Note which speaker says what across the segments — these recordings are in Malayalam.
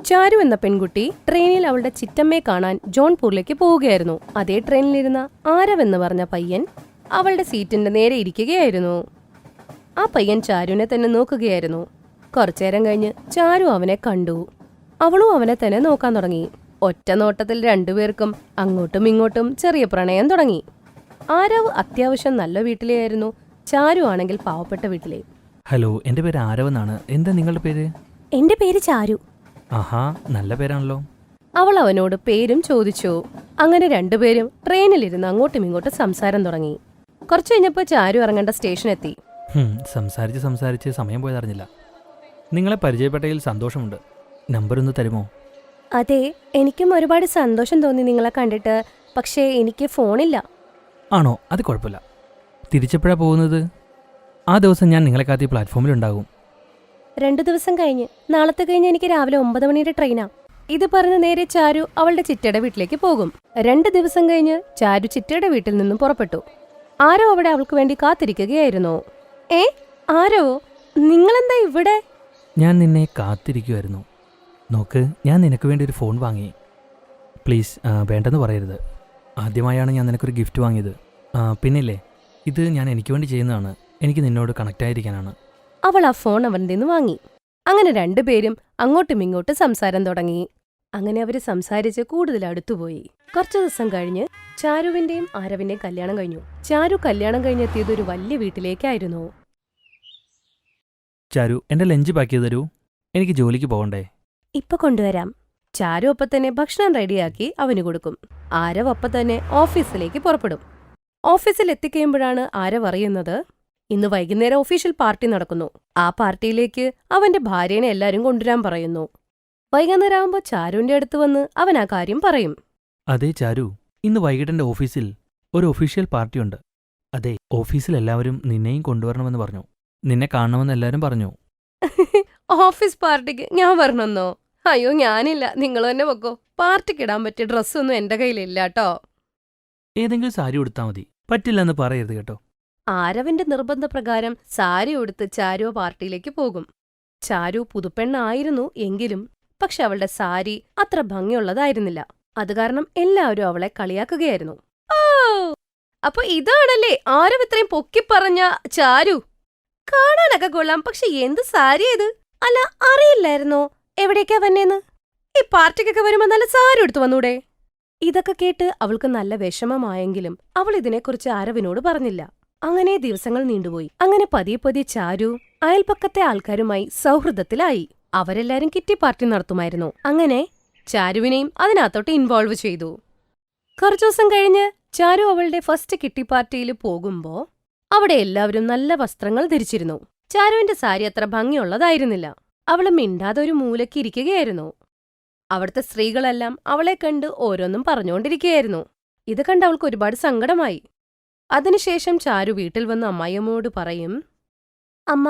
Speaker 1: ചാരു എന്ന പെൺകുട്ടി ട്രെയിനിൽ അവളുടെ ചിറ്റമ്മയെ കാണാൻ ജോൺപൂരിലേക്ക് പോവുകയായിരുന്നു. അതേ ട്രെയിനിലിരുന്ന ആരവ് എന്ന് പറഞ്ഞ പയ്യൻ അവളുടെ സീറ്റിന്റെ നേരെ ഇരിക്കുകയായിരുന്നു. ആ പയ്യൻ ചാരുവിനെ തന്നെ നോക്കുകയായിരുന്നു. കുറച്ചേരം കഴിഞ്ഞ് ചാരു അവനെ കണ്ടു. അവളും അവനെ തന്നെ നോക്കാൻ തുടങ്ങി. ഒറ്റ നോട്ടത്തിൽ രണ്ടുപേർക്കും അങ്ങോട്ടും ഇങ്ങോട്ടും ചെറിയ പ്രണയം തുടങ്ങി. ആരവ് അത്യാവശ്യം നല്ല വീട്ടിലെയായിരുന്നു, ചാരു ആണെങ്കിൽ പാവപ്പെട്ട വീട്ടിലെ.
Speaker 2: ഹലോ, എൻ്റെ പേര് ആരവ് എന്നാണ്. എന്താ നിങ്ങളുടെ പേര്?
Speaker 1: എന്റെ പേര് ചാരു.
Speaker 2: ആഹാ, നല്ല പേരാണല്ലോ.
Speaker 1: അവൾ അവനോട് പേരും ചോദിച്ചു. അങ്ങനെ രണ്ടുപേരും ട്രെയിനിലിരുന്ന് അങ്ങോട്ടും ഇങ്ങോട്ടും സംസാരം തുടങ്ങി. കുറച്ചു കഴിഞ്ഞപ്പോൾ ചാരു ഇറങ്ങേണ്ട സ്റ്റേഷൻ എത്തി.
Speaker 2: സംസാരിച്ച് സമയം പോയതറിഞ്ഞില്ല. നിങ്ങളെ പരിചയപ്പെട്ടതിൽ സന്തോഷമുണ്ട്. നമ്പർ ഒന്ന് തരുമോ?
Speaker 1: അതെ, എനിക്കും ഒരുപാട് സന്തോഷം തോന്നി നിങ്ങളെ കണ്ടിട്ട്. പക്ഷേ എനിക്ക് ഫോണില്ല.
Speaker 2: ആണോ? അത് കുഴപ്പമില്ല. തിരിച്ചെപ്പോഴാണ് പോകുന്നത്? ആ ദിവസം ഞാൻ നിങ്ങളെ കാത്തി പ്ലാറ്റ്ഫോമിലുണ്ടാകും.
Speaker 1: 2 ദിവസം കഴിഞ്ഞ്, നാളത്തെ കഴിഞ്ഞ് എനിക്ക് രാവിലെ 9 മണിയുടെ ട്രെയിനാ. ഇത് പറഞ്ഞ് നേരെ ചാരു അവളുടെ ചിറ്റയുടെ വീട്ടിലേക്ക് പോകും. 2 ദിവസം കഴിഞ്ഞ് ചാരു ചിറ്റയുടെ വീട്ടിൽ നിന്നും പുറപ്പെട്ടു. ആരോ അവിടെ അവൾക്ക് വേണ്ടി കാത്തിരിക്കുകയായിരുന്നു. ആരോ, നിങ്ങളെന്താ ഇവിടെ?
Speaker 2: ഞാൻ നിന്നെ കാത്തിരിക്കുമായിരുന്നു. നോക്ക്, ഞാൻ നിനക്ക് വേണ്ടി ഒരു ഫോൺ വാങ്ങി. പ്ലീസ്, വേണ്ടെന്ന് പറയരുത്. ആദ്യമായാണ് ഞാൻ നിനക്കൊരു ഗിഫ്റ്റ് വാങ്ങിയത്. പിന്നില്ലേ, ഇത് ഞാൻ എനിക്ക് വേണ്ടി ചെയ്യുന്നതാണ്. എനിക്ക് നിന്നോട് കണക്റ്റ് ആയിരിക്കാനാണ്.
Speaker 1: അവൾ ആ ഫോൺ അവൻ്റെ നിന്ന് വാങ്ങി. അങ്ങനെ രണ്ടുപേരും അങ്ങോട്ടും ഇങ്ങോട്ടും സംസാരം തുടങ്ങി. അങ്ങനെ അവര് സംസാരിച്ച് കൂടുതൽ അടുത്തുപോയി. കുറച്ചു ദിവസം കഴിഞ്ഞ് ചാരുവിന്റെയും ആരവിന്റെയും കല്യാണം കഴിഞ്ഞു. ചാരു കല്യാണം കഴിഞ്ഞെത്തിയത് ഒരു വലിയ വീട്ടിലേക്കായിരുന്നു.
Speaker 2: ചാരു, എൻ്റെ ലഞ്ച് പാക്ക് ചെയ്ത് തരൂ. എനിക്ക് ജോലിക്ക് പോകണ്ടേ?
Speaker 1: ഇപ്പൊ കൊണ്ടുവരാം. ചാരു ഒപ്പം തന്നെ ഭക്ഷണം റെഡിയാക്കി അവന് കൊടുക്കും. ആരവ് ഒപ്പം തന്നെ ഓഫീസിലേക്ക് പുറപ്പെടും. ഓഫീസിൽ എത്തിക്കഴിയുമ്പോഴാണ് ആരവ് അറിയുന്നത് ഇന്ന് വൈകുന്നേരം ഒഫീഷ്യൽ പാർട്ടി നടക്കുന്നു. ആ പാർട്ടിയിലേക്ക് അവന്റെ ഭാര്യേനെ എല്ലാരും കൊണ്ടുവരാൻ പറയുന്നു. വൈകുന്നേരം ആവുമ്പോൾ ചാരുവിന്റെ അടുത്ത് വന്ന് അവൻ ആ കാര്യം പറയും.
Speaker 2: അതെ ചാരു, ഇന്ന് വൈകിട്ട് എൻ്റെ ഓഫീസിൽ ഒരു ഒഫീഷ്യൽ പാർട്ടിയുണ്ട്. അതെ, ഓഫീസിൽ എല്ലാവരും നിന്നെയും കൊണ്ടുവരണമെന്ന് പറഞ്ഞു. നിന്നെ കാണണമെന്ന് എല്ലാവരും പറഞ്ഞു.
Speaker 1: ഓഫീസ് പാർട്ടിക്ക് ഞാൻ വരണമെന്നോ? അയ്യോ, ഞാനില്ല, നിങ്ങൾ തന്നെ വെക്കോ. പാർട്ടിക്കിടാൻ പറ്റിയ ഡ്രസ്സൊന്നും എന്റെ കയ്യിലില്ല കേട്ടോ.
Speaker 2: ഏതെങ്കിലും സാരി ഉടുത്താൽ മതി. പറ്റില്ലെന്ന് പറയരുത് കേട്ടോ.
Speaker 1: ആരവിന്റെ നിർബന്ധപ്രകാരം സാരി ഉടുത്ത് ചാരു പാർട്ടിയിലേക്ക് പോകും. ചാരു പുതുപ്പെണ്ണായിരുന്നു എങ്കിലും പക്ഷെ അവളുടെ സാരി അത്ര ഭംഗിയുള്ളതായിരുന്നില്ല. അത് കാരണം എല്ലാവരും അവളെ കളിയാക്കുകയായിരുന്നു. ഓ, അപ്പൊ ഇതാണല്ലേ ആരവ് ഇത്രയും പൊക്കിപ്പറഞ്ഞ ചാരു? കാണാനൊക്കെ കൊള്ളാം, പക്ഷെ എന്ത് സാരി ഇത്? അല്ല, അറിയില്ലായിരുന്നോ എവിടേക്കാ വന്നേന്ന്? ഈ പാർട്ടിക്കൊക്കെ വരുമ്പോ നല്ല സാരി എടുത്തു വന്നൂടെ? ഇതൊക്കെ കേട്ട് അവൾക്ക് നല്ല വിഷമമായെങ്കിലും അവൾ ഇതിനെക്കുറിച്ച് ആരവിനോട് പറഞ്ഞില്ല. അങ്ങനെ ദിവസങ്ങൾ നീണ്ടുപോയി. അങ്ങനെ പതിയെ പതിയെ ചാരു അയൽപക്കത്തെ ആൾക്കാരുമായി സൗഹൃദത്തിലായി. അവരെല്ലാരും കിറ്റി പാർട്ടി നടത്തുമായിരുന്നു. അങ്ങനെ ചാരുവിനെയും അതിനകത്തോട്ട് ഇൻവോൾവ് ചെയ്തു. കുറച്ചു ദിവസം കഴിഞ്ഞ് ചാരു അവളുടെ ഫസ്റ്റ് കിറ്റി പാർട്ടിയിൽ പോകുമ്പോ അവിടെ എല്ലാവരും നല്ല വസ്ത്രങ്ങൾ ധരിച്ചിരുന്നു. ചാരുവിന്റെ സാരി അത്ര ഭംഗിയുള്ളതായിരുന്നില്ല. അവള് മിണ്ടാതെ ഒരു മൂലയ്ക്ക് ഇരിക്കുകയായിരുന്നു. അവിടുത്തെ സ്ത്രീകളെല്ലാം അവളെ കണ്ട് ഓരോന്നും പറഞ്ഞുകൊണ്ടിരിക്കുകയായിരുന്നു. ഇത് കണ്ട് അവൾക്ക് ഒരുപാട് സങ്കടമായി. അതിനുശേഷം ചാരു വീട്ടിൽ വന്ന് അമ്മായിയമ്മയോട് പറയും, അമ്മ,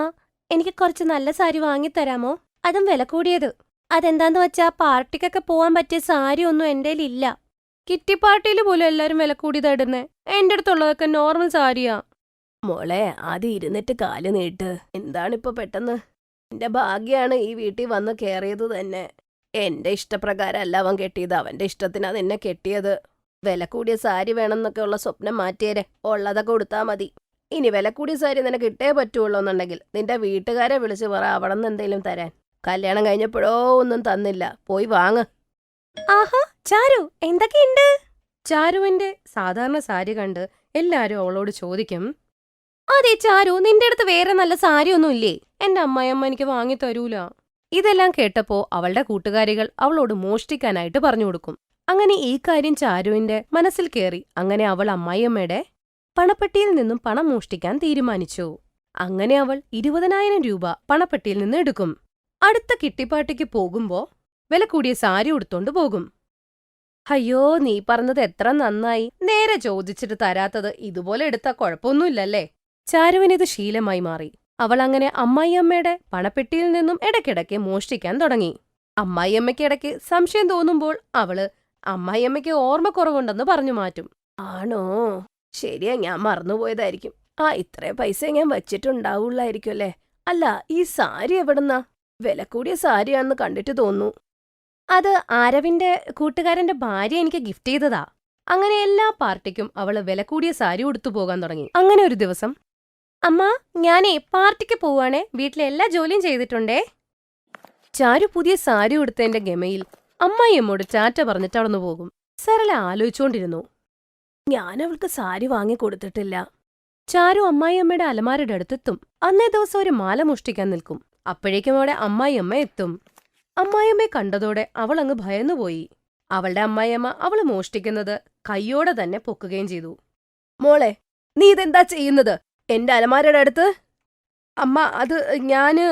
Speaker 1: എനിക്ക് കുറച്ച് നല്ല സാരി വാങ്ങിത്തരാമോ? അതും വില കൂടിയത്. അതെന്താന്ന് വെച്ചാ പാർട്ടിക്കൊക്കെ പോവാൻ പറ്റിയ സാരി ഒന്നും എന്റെ ഇല്ല. കിറ്റി പാർട്ടിയിൽ പോലും എല്ലാരും വില കൂടിയതായിടുന്നേ. എന്റെ അടുത്തുള്ളതൊക്കെ നോർമൽ സാരിയാ. മോളെ, ആദ്യം ഇരുന്നിട്ട് കാല് നീട്ട്. എന്താണിപ്പോ പെട്ടെന്ന്? എന്റെ ഭാഗ്യാണ് ഈ വീട്ടിൽ വന്ന് കയറിയത് തന്നെ. എന്റെ ഇഷ്ടപ്രകാരം അല്ല അവൻ കെട്ടിയത്, അവന്റെ ഇഷ്ടത്തിനാ നിന്നെ കെട്ടിയത്. വില കൂടിയ സാരി വേണമെന്നൊക്കെ ഉള്ള സ്വപ്നം മാറ്റിയേരെ, ഉള്ളതൊക്കെ കൊടുത്താ മതി. ഇനി വില കൂടിയ സാരി നിനക്ക് കിട്ടേ പറ്റുള്ളൂ എന്നുണ്ടെങ്കിൽ നിന്റെ വീട്ടുകാരെ വിളിച്ച് പറ അവിടെ നിന്ന് എന്തെങ്കിലും തരാൻ. കല്യാണം കഴിഞ്ഞപ്പോഴോ ഒന്നും തന്നില്ല, പോയി വാങ്ങ്. ആഹാ, ചാരു എന്തൊക്കെയുണ്ട്? ചാരുവിന്റെ സാധാരണ സാരി കണ്ട് എല്ലാരും അവളോട് ചോദിക്കും, അതെ ചാരു, നിന്റെ അടുത്ത് വേറെ നല്ല സാരി ഒന്നും ഇല്ലേ? എന്റെ അമ്മായിയമ്മ എനിക്ക് വാങ്ങി തരൂല. ഇതെല്ലാം കേട്ടപ്പോ അവളുടെ കൂട്ടുകാരികൾ അവളോട് മോഷ്ടിക്കാനായിട്ട് പറഞ്ഞു കൊടുക്കും. അങ്ങനെ ഈ കാര്യം ചാരുവിന്റെ മനസ്സിൽ കയറി. അങ്ങനെ അവൾ അമ്മായിയമ്മയുടെ പണപ്പെട്ടിയിൽ നിന്നും പണം മോഷ്ടിക്കാൻ തീരുമാനിച്ചു. അങ്ങനെ അവൾ 20,000 രൂപ പണപ്പെട്ടിയിൽ നിന്ന് എടുക്കും. അടുത്ത കിട്ടിപ്പാട്ടിക്ക് പോകുമ്പോ വില കൂടിയ സാരി ഉടുത്തോണ്ട് പോകും. അയ്യോ, നീ പറഞ്ഞത് എത്ര നന്നായി. നേരെ ചോദിച്ചിട്ട് തരാത്തത്. ഇതുപോലെ എടുത്താ കുഴപ്പമൊന്നുമില്ലല്ലേ? ചാരുവിനിത് ശീലമായി മാറി. അവൾ അങ്ങനെ അമ്മായിയമ്മയുടെ പണപ്പെട്ടിയിൽ നിന്നും ഇടയ്ക്കിടയ്ക്ക് മോഷ്ടിക്കാൻ തുടങ്ങി. അമ്മായിയമ്മയ്ക്ക് ഇടയ്ക്ക് സംശയം തോന്നുമ്പോൾ അവള് അമ്മായിയമ്മയ്ക്ക് ഓർമ്മക്കുറവുണ്ടെന്ന് പറഞ്ഞു മാറ്റും. ആണോ, ശരിയാ, ഞാൻ മറന്നുപോയതായിരിക്കും. ഇത്രേ പൈസ ഞാൻ വച്ചിട്ടുണ്ടാവുള്ളായിരിക്കും അല്ലേ? അല്ല, ഈ സാരി എവിടുന്നാ? വില കൂടിയ സാരിയാണെന്ന് കണ്ടിട്ട് തോന്നുന്നു. അത് ആരവിന്റെ കൂട്ടുകാരന്റെ ഭാര്യ എനിക്ക് ഗിഫ്റ്റ് ചെയ്തതാ. അങ്ങനെ എല്ലാ പാർട്ടിക്കും അവള് വില കൂടിയ സാരി ഉടുത്തു പോകാൻ തുടങ്ങി. അങ്ങനെ ഒരു ദിവസം, അമ്മ, ഞാനേ പാർട്ടിക്ക് പോവാണേ, വീട്ടിലെ എല്ലാ ജോലിയും ചെയ്തിട്ടുണ്ടേ. ചാരു പുതിയ സാരി ഉടുത്തതിന്റെ ഗമയിൽ അമ്മായിയമ്മോട് ടാറ്റ പറഞ്ഞിട്ട് അവിടുന്ന് പോകും. സരള ആലോചിച്ചുകൊണ്ടിരുന്നു. ഞാൻ അവൾക്ക് സാരി വാങ്ങിക്കൊടുത്തിട്ടില്ല. ചാരു അമ്മായിയമ്മയുടെ അലമാരയുടെ അടുത്തെത്തും. അന്നേ ദിവസം ഒരു മാല മോഷ്ടിക്കാൻ നിൽക്കും. അപ്പോഴേക്കും അവിടെ അമ്മായിയമ്മ എത്തും. അമ്മായിയമ്മയെ കണ്ടതോടെ അവൾ അങ്ങ് ഭയന്നുപോയി. അവളുടെ അമ്മായിയമ്മ അവള് മോഷ്ടിക്കുന്നത് കയ്യോടെ തന്നെ പൊക്കുകയും ചെയ്തു. മോളെ, നീ ഇതെന്താ ചെയ്യുന്നത്? എന്റെ അലമാരയുടെ അടുത്ത്? അമ്മ, അത് ഞാന്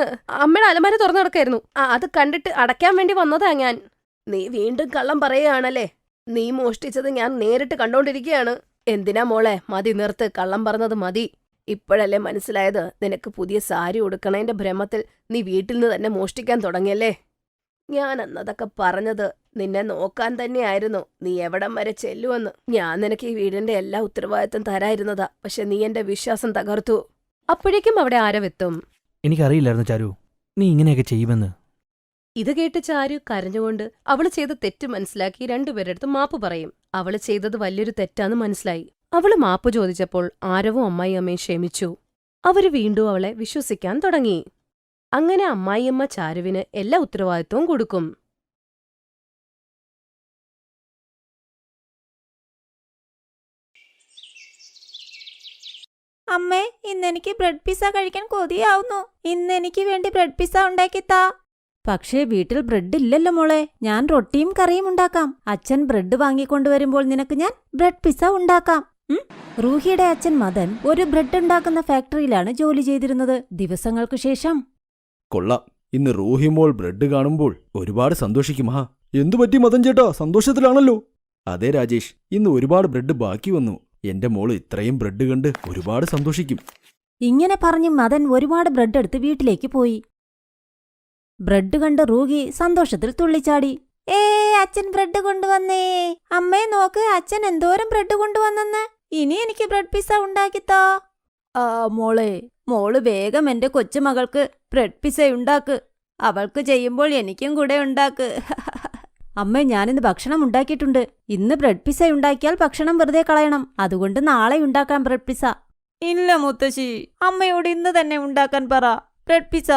Speaker 1: അമ്മയുടെ അലമാര തുറന്നു കിടക്കായിരുന്നു. അത് കണ്ടിട്ട് അടയ്ക്കാൻ വേണ്ടി വന്നതാ ഞാൻ. നീ വീണ്ടും കള്ളം പറയുകയാണല്ലേ? നീ മോഷ്ടിച്ചത് ഞാൻ നേരിട്ട് കണ്ടോണ്ടിരിക്കുകയാണ്. എന്തിനാ മോളെ, മതി നിർത്ത്, കള്ളം പറഞ്ഞത് മതി. ഇപ്പോഴല്ലേ മനസ്സിലായത് നിനക്ക് പുതിയ സാരി ഉടുക്കണേന്റെ ഭ്രമത്തിൽ നീ വീട്ടിൽ നിന്ന് തന്നെ മോഷ്ടിക്കാൻ തുടങ്ങിയല്ലേ? ഞാൻ അന്നതൊക്കെ പറഞ്ഞത് നിന്നെ നോക്കാൻ തന്നെയായിരുന്നു, നീ എവിടം വരെ ചെല്ലുവെന്ന്. ഞാൻ നിനക്ക് ഈ വീടിന്റെ എല്ലാ ഉത്തരവാദിത്തം തരായിരുന്നതാ, പക്ഷെ നീ എന്റെ വിശ്വാസം തകർത്തു. അപ്പോഴേക്കും അവിടെ ആരവെത്തും.
Speaker 2: എനിക്കറിയില്ലായിരുന്നു ചാരു, നീ ഇങ്ങനെയൊക്കെ ചെയ്യുമെന്ന്.
Speaker 1: ഇത് കേട്ട് ചാരു കരഞ്ഞുകൊണ്ട് അവള് ചെയ്ത തെറ്റ് മനസ്സിലാക്കി രണ്ടുപേരെടുത്ത് മാപ്പ് പറയും. അവള് ചെയ്തത് വലിയൊരു തെറ്റാന്ന് മനസ്സിലായി. അവള് മാപ്പ് ചോദിച്ചപ്പോൾ ആരവും അമ്മായിയമ്മയും ക്ഷമിച്ചു. അവര് വീണ്ടും അവളെ വിശ്വസിക്കാൻ തുടങ്ങി. അങ്ങനെ അമ്മായിയമ്മ ചാരുവിന് എല്ലാ ഉത്തരവാദിത്വവും കൊടുക്കും.
Speaker 3: അമ്മേ, ഇന്നെനിക്ക് ബ്രെഡ് പിസ്സ കഴിക്കാൻ കൊതിയാവുന്നു. ഇന്നെനിക്ക് വേണ്ടി ബ്രെഡ് പിസ്സ ഉണ്ടാക്കിത്താ. പക്ഷേ വീട്ടിൽ ബ്രെഡ് ഇല്ലല്ലോ മോളെ. ഞാൻ റൊട്ടിയും കറിയും ഉണ്ടാക്കാം. അച്ഛൻ ബ്രെഡ് വാങ്ങിക്കൊണ്ടുവരുമ്പോൾ നിനക്ക് ഞാൻ ബ്രെഡ് പിസ്സ ഉണ്ടാക്കാം. റൂഹിയുടെ അച്ഛൻ മദൻ ഒരു ബ്രെഡ് ഉണ്ടാക്കുന്ന ഫാക്ടറിയിലാണ് ജോലി ചെയ്തിരുന്നത്. ദിവസങ്ങൾക്ക് ശേഷം,
Speaker 4: കൊള്ളാം, ഇന്ന് റൂഹിമോൾ ബ്രെഡ് കാണുമ്പോൾ ഒരുപാട് സന്തോഷിക്കും. എന്തുപറ്റി മദൻ ചേട്ടാ, സന്തോഷത്തിലാണല്ലോ? അതെ രാജേഷ്, ഇന്ന് ഒരുപാട് ബ്രെഡ് ബാക്കി വന്നു. എന്റെ മോള് ഇത്രയും ബ്രെഡ് കണ്ട് ഒരുപാട് സന്തോഷിക്കും.
Speaker 3: ഇങ്ങനെ പറഞ്ഞ് മദൻ ഒരുപാട് ബ്രെഡ് എടുത്ത് വീട്ടിലേക്ക് പോയി. ബ്രെഡ് കണ്ട് റൂഹി സന്തോഷത്തിൽ തുള്ളിച്ചാടി. അച്ഛൻ ബ്രെഡ് കൊണ്ടുവന്നേ! അമ്മേ നോക്ക്, അച്ഛൻ എന്തോരം ബ്രെഡ് കൊണ്ടുവന്നെന്ന്. ഇനി എനിക്ക് ബ്രെഡ് പിസ്സ ഉണ്ടാക്കിത്താ. മോള് വേഗം എന്റെ കൊച്ചുമകൾക്ക് ബ്രെഡ് പിസ്സ ഉണ്ടാക്ക്. അവൾക്ക് ചെയ്യുമ്പോൾ എനിക്കും കൂടെ ഉണ്ടാക്ക്. അമ്മേ, ഞാനിന്ന് ഭക്ഷണം ഉണ്ടാക്കിയിട്ടുണ്ട്. ഇന്ന് ബ്രെഡ് പിസ്സ ഉണ്ടാക്കിയാൽ ഭക്ഷണം വെറുതെ കളയണം. അതുകൊണ്ട് നാളെ ഉണ്ടാക്കാം ബ്രെഡ് പിസ്സ. ഇല്ല മുത്തശ്ശി, അമ്മയോട് ഇന്ന് തന്നെ ഉണ്ടാക്കാൻ പറ ബ്രെഡ് പിസ്സ.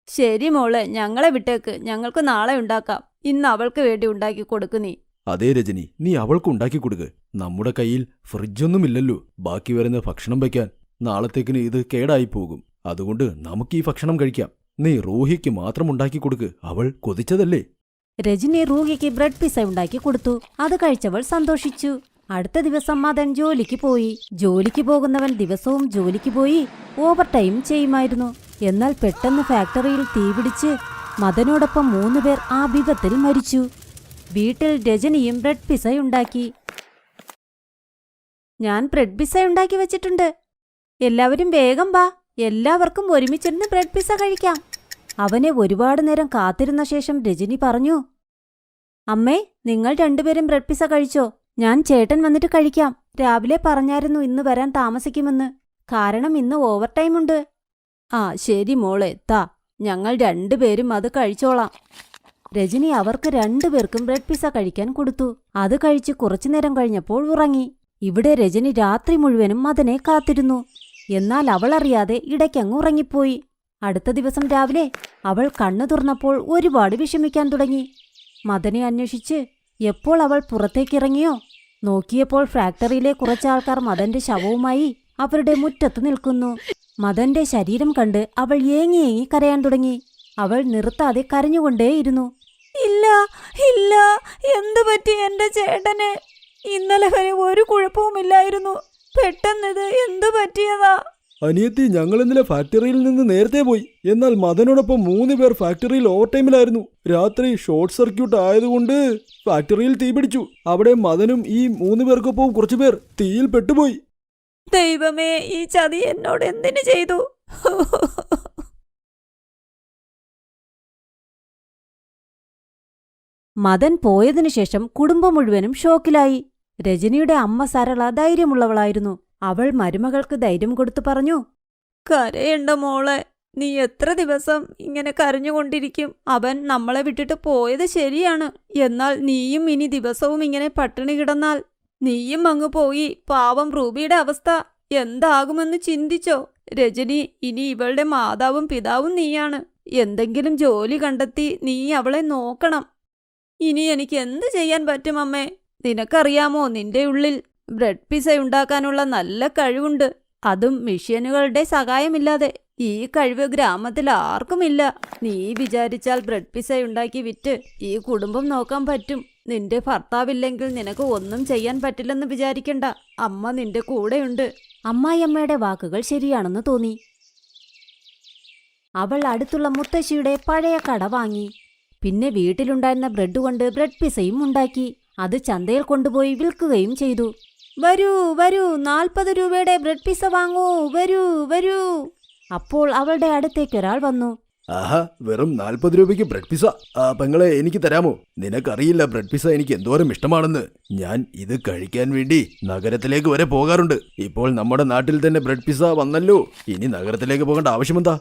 Speaker 3: ശരി മോളെ, ഞങ്ങളെ വിട്ടേക്ക്, ഞങ്ങൾക്ക് നാളെ ഉണ്ടാക്കാം. ഇന്ന് അവൾക്ക് വേണ്ടി ഉണ്ടാക്കി കൊടുക്ക് നീ.
Speaker 4: അതേ രജനി, നീ അവൾക്ക് ഉണ്ടാക്കി കൊടുക്ക്. നമ്മുടെ കയ്യിൽ ഫ്രിഡ്ജൊന്നുമില്ലല്ലോ ബാക്കി വരുന്ന ഭക്ഷണം വയ്ക്കാൻ. നാളത്തേക്കിന് ഇത് കേടായി പോകും. അതുകൊണ്ട് നമുക്ക് ഈ ഭക്ഷണം കഴിക്കാം. നീ റൂഹിക്ക് മാത്രം ഉണ്ടാക്കി കൊടുക്ക്, അവൾ കൊതിച്ചതല്ലേ.
Speaker 3: രജനി റൂഹിക്ക് ബ്രെഡ് പിസ്സ ഉണ്ടാക്കി കൊടുത്തു. അത് കഴിച്ചവൾ സന്തോഷിച്ചു. അടുത്ത ദിവസം മദൻ ജോലിക്ക് പോയി. ജോലിക്ക് പോകുന്നവൻ ദിവസവും ജോലിക്ക് പോയി ഓവർ ടൈം ചെയ്യുമായിരുന്നു. എന്നാൽ പെട്ടെന്ന് ഫാക്ടറിയിൽ തീപിടിച്ച് മദനോടൊപ്പം 3 പേർ ആ വിപത്തിൽ മരിച്ചു. വീട്ടിൽ രജനിയും ബ്രെഡ് പിസ്സ ഉണ്ടാക്കി. ഞാൻ ബ്രെഡ് പിസ്സ ഉണ്ടാക്കി വെച്ചിട്ടുണ്ട്. എല്ലാവരും വേഗം വാ, എല്ലാവർക്കും ഒരുമിച്ചിരുന്ന് ബ്രെഡ് പിസ്സ കഴിക്കാം. അവനെ ഒരുപാട് നേരം കാത്തിരുന്ന ശേഷം രജനി പറഞ്ഞു, അമ്മേ, നിങ്ങൾ രണ്ടുപേരും ബ്രെഡ് പിസ്സ കഴിച്ചോ? ഞാൻ ചേട്ടൻ വന്നിട്ട് കഴിക്കാം. രാവിലെ പറഞ്ഞായിരുന്നു ഇന്ന് വരാൻ താമസിക്കുമെന്ന്. കാരണം ഇന്ന് ഓവർ ടൈം ഉണ്ട്. ശരി മോളെ, താ, ഞങ്ങൾ രണ്ടുപേരും അത് കഴിച്ചോളാം. രജനി അവർക്ക് രണ്ടുപേർക്കും ബ്രെഡ് പിസ്സ കഴിക്കാൻ കൊടുത്തു. അത് കഴിച്ച് കുറച്ചുനേരം കഴിഞ്ഞപ്പോൾ ഉറങ്ങി. ഇവിടെ രജനി രാത്രി മുഴുവനും മദനെ കാത്തിരുന്നു. എന്നാൽ അവളറിയാതെ ഇടയ്ക്കങ്ങ് ഉറങ്ങിപ്പോയി. അടുത്ത ദിവസം രാവിലെ അവൾ കണ്ണു തുറന്നപ്പോൾ ഒരുപാട് വിഷമിക്കാൻ തുടങ്ങി. മദനെ അന്വേഷിച്ച് എപ്പോൾ അവൾ പുറത്തേക്കിറങ്ങിയോ, നോക്കിയപ്പോൾ ഫാക്ടറിയിലെ കുറച്ചാൾക്കാർ മദന്റെ ശവവുമായി അവരുടെ മുറ്റത്ത് നിൽക്കുന്നു. മദന്റെ ശരീരം കണ്ട് അവൾ ഏങ്ങി ഏങ്ങി കരയാൻ തുടങ്ങി. അവൾ നിർത്താതെ കരഞ്ഞുകൊണ്ടേയിരുന്നു. ഇല്ല ഇല്ല, എന്തു പറ്റി എന്റെ ചേട്ടന്? ഇന്നലെ വരെ ഒരു കുഴപ്പവുമില്ലായിരുന്നു. പെട്ടെന്നത് എന്തു പറ്റിയതാ?
Speaker 4: അനിയത്തി, ഞങ്ങൾ ഇന്നലെ ഫാക്ടറിയിൽ നിന്ന് നേരത്തെ പോയി. എന്നാൽ മദനോടൊപ്പം 3 പേർ ഫാക്ടറിയിൽ ഓവർ ടൈമിലായിരുന്നു. രാത്രി ഷോർട്ട് സർക്യൂട്ട് ആയതുകൊണ്ട് ഫാക്ടറിയിൽ തീപിടിച്ചു. അവിടെ മദനും ഈ 3 പേർക്കൊപ്പം കുറച്ചുപേർ തീയിൽ പെട്ടുപോയി.
Speaker 3: ദൈവമേ, ഈ ചതി എന്നോട് എന്തിനു ചെയ്തു? മദൻ പോയതിനു ശേഷം കുടുംബം മുഴുവനും ഷോക്കിലായി. രജനിയുടെ അമ്മ സരള ധൈര്യമുള്ളവളായിരുന്നു. അവൾ മരുമകൾക്ക് ധൈര്യം കൊടുത്തു പറഞ്ഞു, കരയണ്ട മോളെ, നീ എത്ര ദിവസം ഇങ്ങനെ കരഞ്ഞുകൊണ്ടിരിക്കും? അവൻ നമ്മളെ വിട്ടിട്ട് പോയത് ശരിയാണ്. എന്നാൽ നീയും ഇനി ദിവസവും ഇങ്ങനെ പട്ടിണി കിടന്നാൽ നീയും അങ്ങ് പോയി. പാവം റൂബിയുടെ അവസ്ഥ എന്താകുമെന്ന് ചിന്തിച്ചോ? രജനി, ഇനി ഇവളുടെ മാതാവും പിതാവും നീയാണ്. എന്തെങ്കിലും ജോലി കണ്ടെത്തി നീ അവളെ നോക്കണം. ഇനി എനിക്ക് എന്ത് ചെയ്യാൻ പറ്റും അമ്മേ? നിനക്കറിയാമോ, നിന്റെ ഉള്ളിൽ ബ്രെഡ് പിസ്സ ഉണ്ടാക്കാനുള്ള നല്ല കഴിവുണ്ട്. അതും മിഷ്യനുകളുടെ സഹായമില്ലാതെ. ഈ കഴിവ് ഗ്രാമത്തിൽ ആർക്കുമില്ല. നീ വിചാരിച്ചാൽ ബ്രെഡ് പിസ്സ ഉണ്ടാക്കി വിറ്റ് ഈ കുടുംബം നോക്കാൻ പറ്റും. നിന്റെ ഭർത്താവില്ലെങ്കിൽ നിനക്ക് ഒന്നും ചെയ്യാൻ പറ്റില്ലെന്ന് വിചാരിക്കണ്ട. അമ്മ നിന്റെ കൂടെയുണ്ട്. അമ്മായിയമ്മയുടെ വാക്കുകൾ ശരിയാണെന്ന് തോന്നി. അവൾ അടുത്തുള്ള മുത്തശ്ശിയുടെ പഴയ കട വാങ്ങി. പിന്നെ വീട്ടിലുണ്ടായിരുന്ന ബ്രെഡ് കൊണ്ട് ബ്രെഡ് പിസയും ഉണ്ടാക്കി. അത് ചന്തയിൽ കൊണ്ടുപോയി വിൽക്കുകയും ചെയ്തു. വരൂ വരൂ, 40 രൂപയുടെ ബ്രെഡ് പിസ വാങ്ങൂ, വരൂ വരൂ. അപ്പോൾ അവളുടെ അടുത്തേക്കൊരാൾ വന്നു.
Speaker 4: ആഹാ, വെറും 40 രൂപയ്ക്ക് ബ്രെഡ് പിസ. പെങ്ങളെ, എനിക്ക് തരാമോ? നിനക്കറിയില്ല ബ്രെഡ് പിസ എനിക്ക് എന്തോരം ഇഷ്ടമാണെന്ന്. ഞാൻ ഇത് കഴിക്കാൻ വേണ്ടി നഗരത്തിലേക്ക് വരെ പോകാറുണ്ട്. ഇപ്പോൾ നമ്മുടെ നാട്ടിൽ തന്നെ ബ്രെഡ് പിസ വന്നല്ലോ. ഇനി നഗരത്തിലേക്ക് പോകേണ്ട ആവശ്യമെന്താ?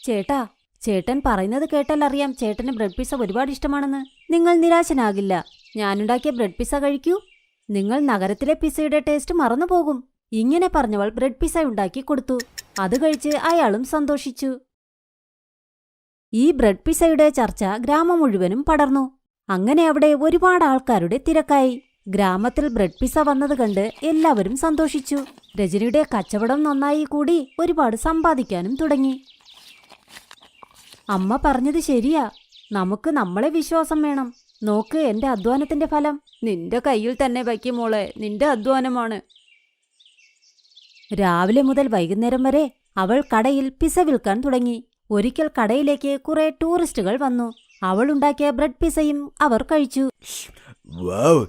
Speaker 3: ചേട്ടാ, ചേട്ടൻ പറയുന്നത് കേട്ടാൽ അറിയാം ചേട്ടന് ബ്രെഡ് പിസ ഒരുപാട് ഇഷ്ടമാണെന്ന്. നിങ്ങൾ നിരാശനാകില്ല. ഞാനുണ്ടാക്കിയ ബ്രെഡ് പിസ കഴിക്കൂ. നിങ്ങൾ നഗരത്തിലെ പിസയുടെ ടേസ്റ്റ് മറന്നുപോകും. ഇങ്ങനെ പറഞ്ഞവൾ ബ്രെഡ് പിസ ഉണ്ടാക്കി കൊടുത്തു. അത് കഴിച്ച് അയാളും സന്തോഷിച്ചു. ഈ ബ്രെഡ് പിസയുടെ ചർച്ച ഗ്രാമം മുഴുവനും പടർന്നു. അങ്ങനെ അവിടെ ഒരുപാട് ആൾക്കാരുടെ തിരക്കായി. ഗ്രാമത്തിൽ ബ്രെഡ് പിസ വന്നത് കണ്ട് എല്ലാവരും സന്തോഷിച്ചു. രജനിയുടെ കച്ചവടം നന്നായി കൂടി, ഒരുപാട് സമ്പാദിക്കാനും തുടങ്ങി. അമ്മ പറഞ്ഞത് ശരിയാ. നമുക്ക് നമ്മളെ വിശ്വാസം വേണം. നോക്ക് എന്റെ അധ്വാനത്തിന്റെ ഫലം. നിന്റെ കയ്യിൽ തന്നെ വയ്ക്കും മോളെ, നിന്റെ അധ്വാനമാണ്. രാവിലെ മുതൽ വൈകുന്നേരം വരെ അവൾ കടയിൽ പിസ വിൽക്കാൻ തുടങ്ങി. ഒരിക്കൽ കടയിലേക്ക് കുറെ ടൂറിസ്റ്റുകൾ വന്നു. അവളുണ്ടാക്കിയ ബ്രെഡ് പിസയും അവർ കഴിച്ചു.
Speaker 4: വാവ്,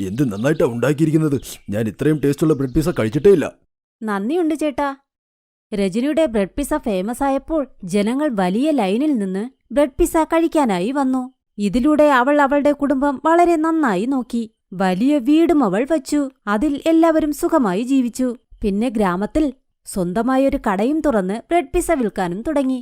Speaker 4: എന്ത് നന്നായിട്ടാ ഉണ്ടാക്കിയിരിക്കുന്നത്. ഞാൻ ഇത്രയും ടേസ്റ്റുള്ള ബ്രെഡ് പിസ കഴിച്ചിട്ടേ ഇല്ല.
Speaker 3: നന്ദിയുണ്ട് ചേട്ടാ. രജനിയുടെ ബ്രെഡ് പിസ ഫേമസ് ആയപ്പോൾ ജനങ്ങൾ വലിയ ലൈനിൽ നിന്ന് ബ്രെഡ് പിസ കഴിക്കാനായി വന്നു. ഇതിലൂടെ അവൾ അവളുടെ കുടുംബം വളരെ നന്നായി നോക്കി. വലിയ വീടും അവൾ വച്ചു. അതിൽ എല്ലാവരും സുഖമായി ജീവിച്ചു. പിന്നെ ഗ്രാമത്തിൽ സ്വന്തമായൊരു കടയും തുറന്ന് ബ്രെഡ് പിസ വിൽക്കാനും തുടങ്ങി.